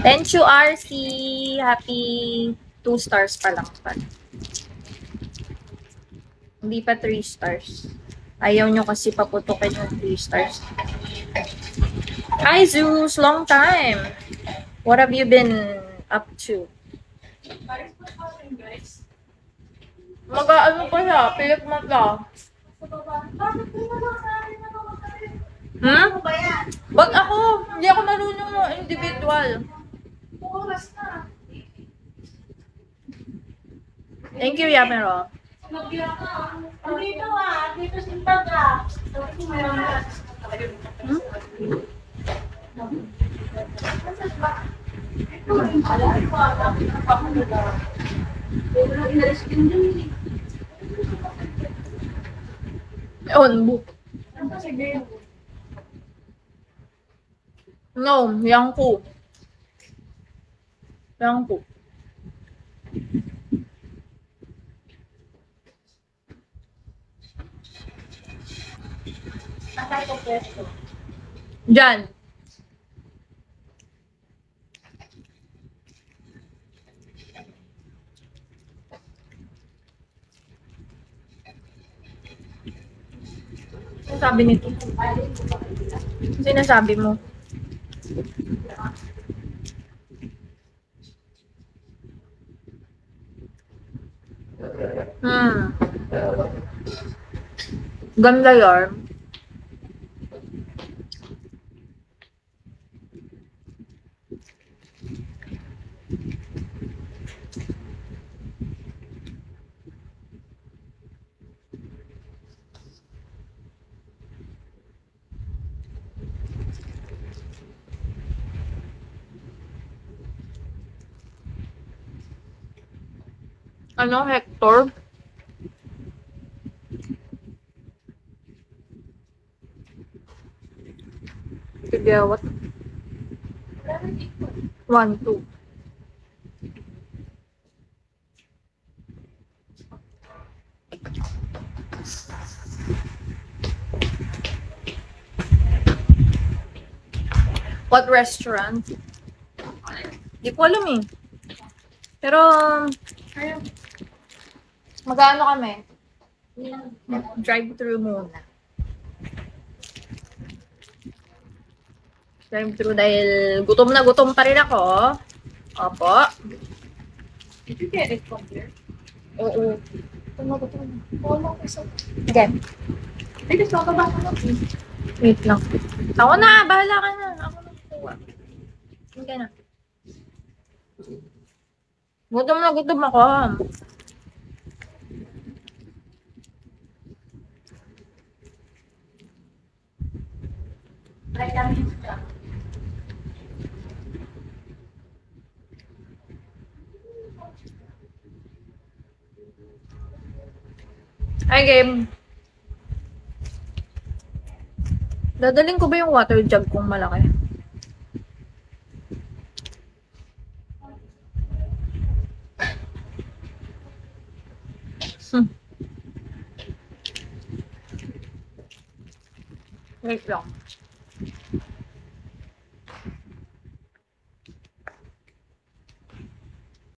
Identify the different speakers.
Speaker 1: Thank you, RC. Happy 2 stars pa lang pala. Hindi pa 3 stars. Ayaw nyo kasi paputukin yung 3 stars. Hi, Zeus! Long time! What have you been up to? Mag-ano pa siya? Pilit mata. Hmm? Ba't ako? Hindi ako marunong mo individual. Thank you, Yamero.
Speaker 2: Dito sintaga.
Speaker 1: On book. No, Yangko. Yangko. Diyan. Ano sabi nito? Ano sinasabi mo? Ganda yarn. Ano, Hector? Sige, what? 1, 2. What restaurant? Di ko alam eh. Pero, mag-ano kami? Drive-thru muna. Drive-thru dahil gutom na gutom pa rin ako. Opo.
Speaker 2: Did you get it from here?
Speaker 1: Oo.
Speaker 2: Gutom na gutom. Wala ko isa.
Speaker 1: Again.
Speaker 2: Sige, so ka ba ka
Speaker 1: Wait lang. Ako na! Bahala ka na. Ako na kukuha. Hindi na. Gutom na gutom ako. Hi, game. Dadaling ko ba yung water jug kung malaki? Wait lang.